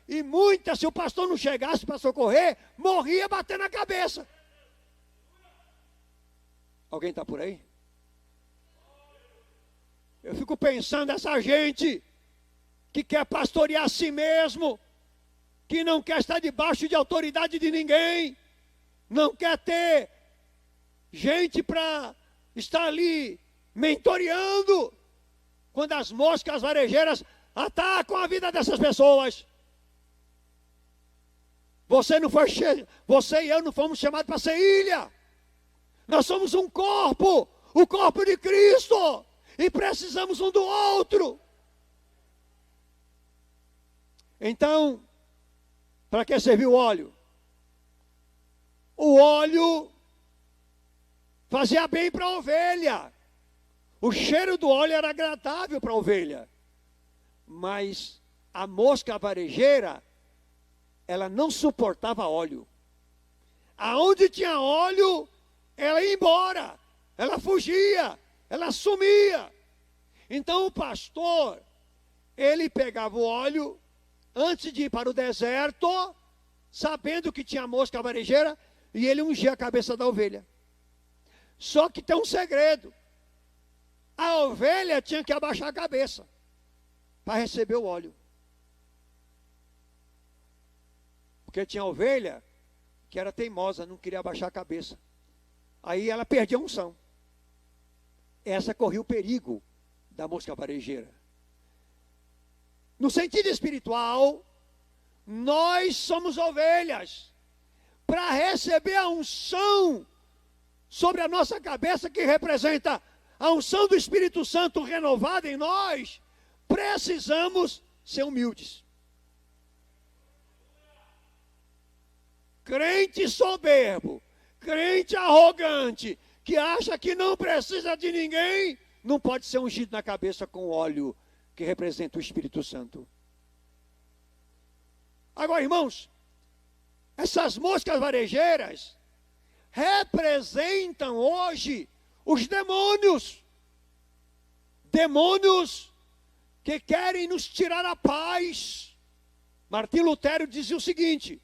e muitas, se o pastor não chegasse para socorrer, morria batendo a cabeça. Alguém está por aí? Eu fico pensando nessa gente que quer pastorear a si mesmo, que não quer estar debaixo de autoridade de ninguém, não quer ter gente para estar ali mentoreando, quando as moscas varejeiras atacam a vida dessas pessoas. Você e eu não fomos chamados para ser ilha. Nós somos um corpo, o corpo de Cristo, e precisamos um do outro. Então, para que serviu o óleo? O óleo fazia bem para a ovelha. O cheiro do óleo era agradável para a ovelha. Mas a mosca varejeira, ela não suportava óleo. Aonde tinha óleo, ela ia embora, ela fugia, ela sumia. Então o pastor, ele pegava o óleo antes de ir para o deserto, sabendo que tinha mosca varejeira, e ele ungia a cabeça da ovelha. Só que tem um segredo: a ovelha tinha que abaixar a cabeça para receber o óleo. Porque tinha ovelha que era teimosa, não queria abaixar a cabeça. Aí ela perdia a unção. Essa corria o perigo da mosca varejeira. No sentido espiritual, nós somos ovelhas. Para receber a unção sobre a nossa cabeça, que representa a unção do Espírito Santo renovada em nós, precisamos ser humildes. Crente soberbo, crente arrogante, que acha que não precisa de ninguém, não pode ser ungido na cabeça com óleo que representa o Espírito Santo. Agora, irmãos, essas moscas varejeiras representam hoje os demônios. Demônios que querem nos tirar a paz. Martim Lutero dizia o seguinte: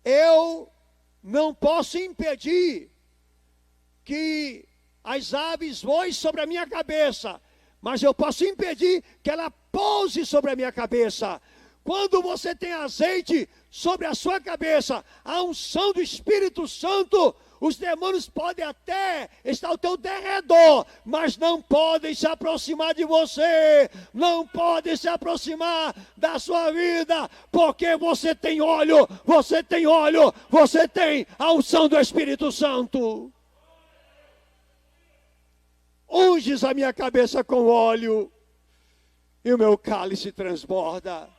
eu não posso impedir que as aves voem sobre a minha cabeça, mas eu posso impedir que ela pouse sobre a minha cabeça. Quando você tem azeite sobre a sua cabeça, a unção do Espírito Santo, os demônios podem até estar ao teu derredor, mas não podem se aproximar de você, não podem se aproximar da sua vida, porque você tem óleo, você tem óleo, você tem a unção do Espírito Santo. Unges a minha cabeça com óleo, e o meu cálice transborda.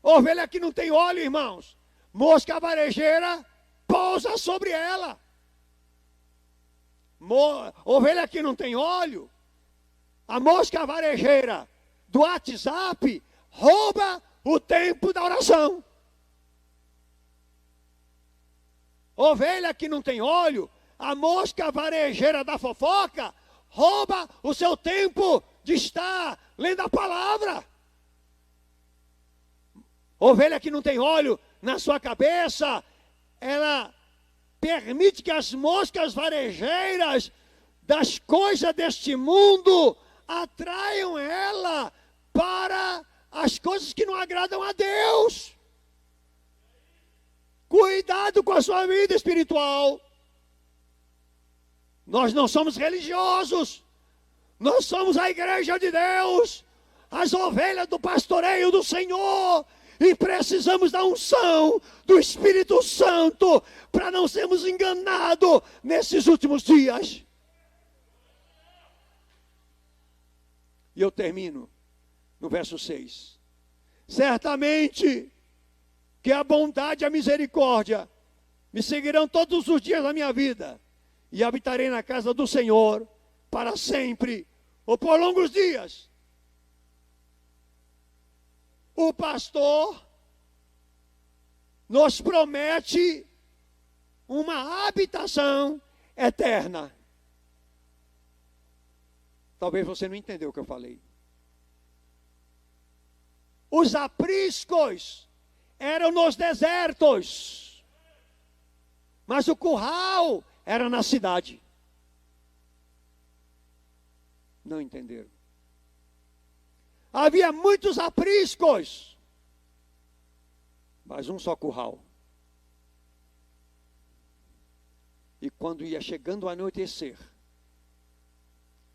Ovelha que não tem óleo, irmãos, mosca varejeira pousa sobre ela. Ovelha que não tem óleo, a mosca varejeira do WhatsApp rouba o tempo da oração. Ovelha que não tem óleo, a mosca varejeira da fofoca rouba o seu tempo de estar lendo a palavra. Ovelha que não tem óleo na sua cabeça, ela permite que as moscas varejeiras das coisas deste mundo atraiam ela para as coisas que não agradam a Deus. Cuidado com a sua vida espiritual. Nós não somos religiosos, nós somos a igreja de Deus, as ovelhas do pastoreio do Senhor. E precisamos da unção do Espírito Santo para não sermos enganados nesses últimos dias. E eu termino no verso 6. Certamente que a bondade e a misericórdia me seguirão todos os dias da minha vida, e habitarei na casa do Senhor para sempre, ou por longos dias. O pastor nos promete uma habitação eterna. Talvez você não entendeu o que eu falei. Os apriscos eram nos desertos, mas o curral era na cidade. Não entenderam. Havia muitos apriscos, mas um só curral. E quando ia chegando o anoitecer,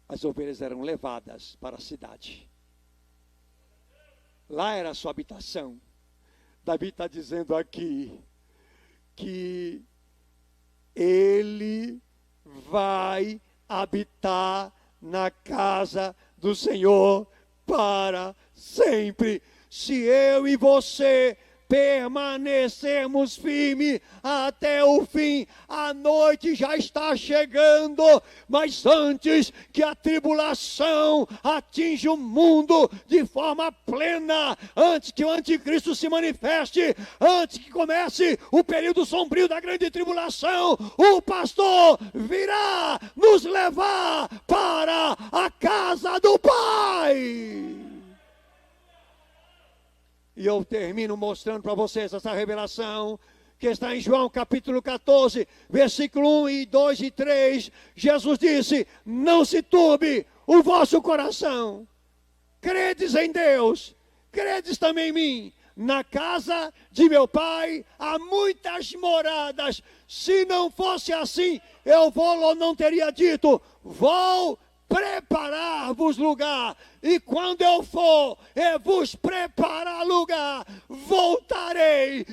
as ovelhas eram levadas para a cidade. Lá era a sua habitação. Davi está dizendo aqui que ele vai habitar na casa do Senhor para sempre. Se eu e você permanecermos firmes até o fim, a noite já está chegando, mas antes que a tribulação atinja o mundo de forma plena, antes que o anticristo se manifeste, antes que comece o período sombrio da grande tribulação, o pastor virá nos levar para a casa do Pai. E eu termino mostrando para vocês essa revelação que está em João capítulo 14, versículo 1 e 2 e 3. Jesus disse: não se turbe o vosso coração. Credes em Deus, credes também em mim. Na casa de meu Pai há muitas moradas. Se não fosse assim, eu não teria dito: vou preparar-vos lugar, e quando eu for e vos preparar lugar, voltarei.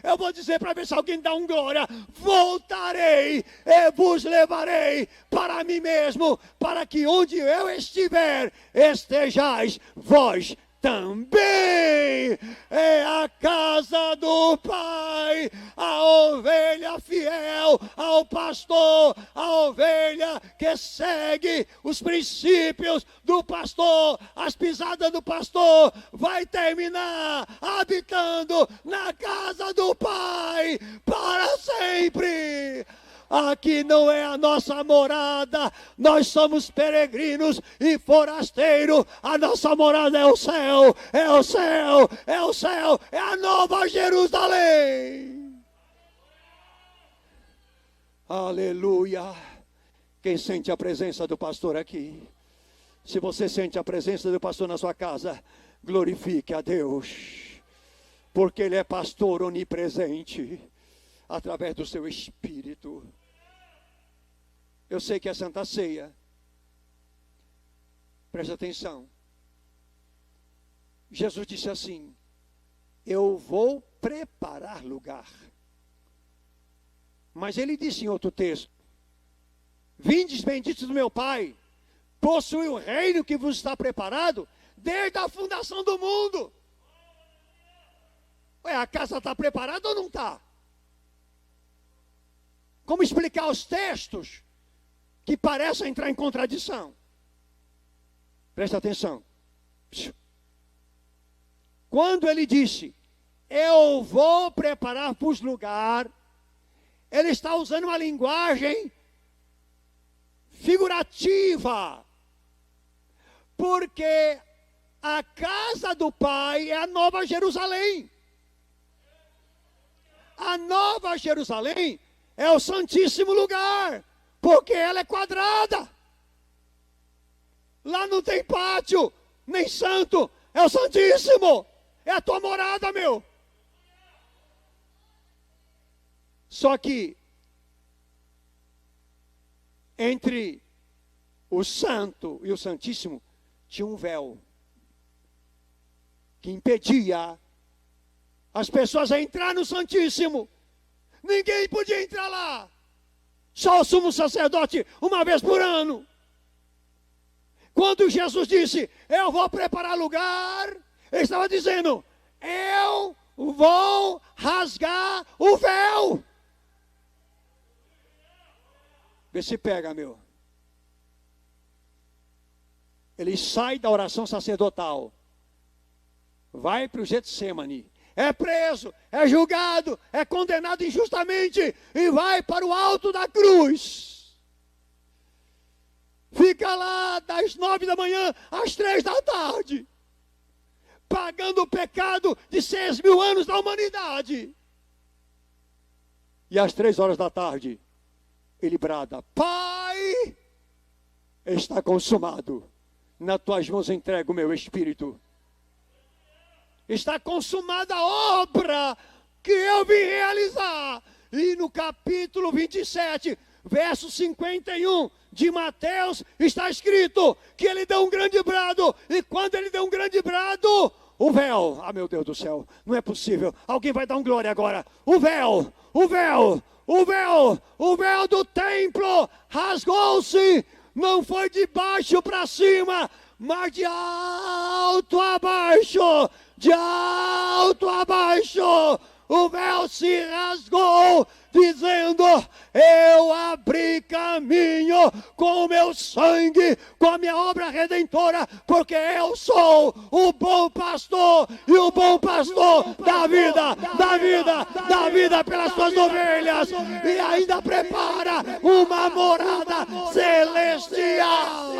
Eu vou dizer para ver se alguém dá um glória: voltarei e vos levarei para mim mesmo, para que onde eu estiver, estejais vós também é a casa do Pai, a ovelha fiel ao pastor, a ovelha que segue os princípios do pastor, as pisadas do pastor, vai terminar habitando na casa do Pai para sempre. Aqui não é a nossa morada, nós somos peregrinos e forasteiros, a nossa morada é o céu, é o céu, é o céu, é a nova Jerusalém. Aleluia. Quem sente a presença do pastor aqui? Se você sente a presença do pastor na sua casa, glorifique a Deus, porque Ele é pastor onipresente, através do seu Espírito. Eu sei que é Santa Ceia. Preste atenção. Jesus disse assim: eu vou preparar lugar. Mas ele disse em outro texto: vindes benditos do meu Pai, possui o reino que vos está preparado desde a fundação do mundo. Ué, a casa está preparada ou não está? Como explicar os textos que parecem entrar em contradição? Presta atenção. Quando ele disse, eu vou preparar-vos lugar, ele está usando uma linguagem figurativa, porque a casa do Pai é a Nova Jerusalém. A Nova Jerusalém é o Santíssimo Lugar, porque ela é quadrada. Lá não tem pátio, nem santo, é o Santíssimo. É a tua morada, meu. Só que entre o santo e o Santíssimo tinha um véu que impedia as pessoas a entrar no Santíssimo. Ninguém podia entrar lá. Só o sumo sacerdote uma vez por ano. Quando Jesus disse, eu vou preparar lugar, ele estava dizendo, eu vou rasgar o véu. Vê se pega, meu. Ele sai da oração sacerdotal, vai para o Getsêmani, é preso, é julgado, é condenado injustamente e vai para o alto da cruz. Fica lá das 9 da manhã às 3 da tarde, pagando o pecado de 6.000 anos da humanidade. E às 3 horas da tarde, ele brada, Pai, está consumado, nas tuas mãos entrego o meu espírito. Está consumada a obra que eu vim realizar. E no capítulo 27, verso 51 de Mateus, está escrito que ele deu um grande brado. E quando ele deu um grande brado, o véu, meu Deus do céu, não é possível. Alguém vai dar um glória agora. O véu do templo rasgou-se. Não foi de baixo para cima, mas de alto a baixo. De alto a baixo, o véu se rasgou, dizendo, eu abri caminho com o meu sangue, com a minha obra redentora, porque eu sou o bom pastor, e o bom pastor dá vida pelas suas ovelhas, e ainda prepara uma morada celestial.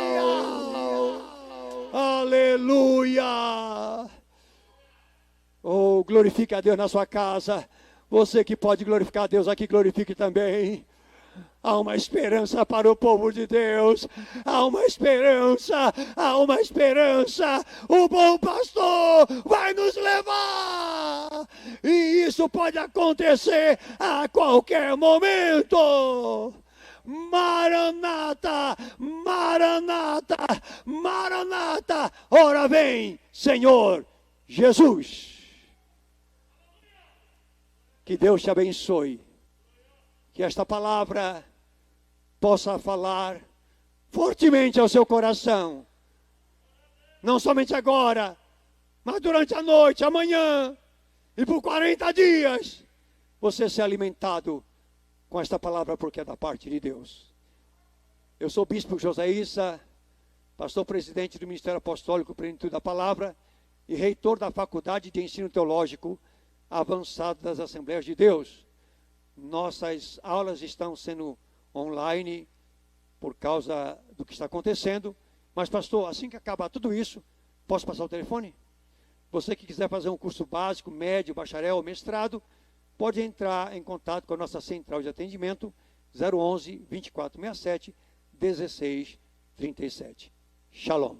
Aleluia! Oh, glorifique a Deus na sua casa. Você que pode glorificar a Deus aqui, glorifique também. Há uma esperança para o povo de Deus. Há uma esperança. O bom pastor vai nos levar. E isso pode acontecer a qualquer momento. Maranata, Maranata, Maranata. Ora vem, Senhor Jesus. Que Deus te abençoe, que esta palavra possa falar fortemente ao seu coração, não somente agora, Mas durante a noite, amanhã, e por 40 dias, você ser alimentado com esta palavra, porque é da parte de Deus. Eu sou o bispo José Issa, pastor presidente do Ministério Apostólico Plenitude da Palavra e reitor da Faculdade de Ensino Teológico Avançado das Assembleias de Deus. Nossas aulas estão sendo online por causa do que está acontecendo. Mas, pastor, assim que acabar tudo isso, posso passar o telefone? Você que quiser fazer um curso básico, médio, bacharel ou mestrado, pode entrar em contato com a nossa central de atendimento, 011 2467 1637. Shalom.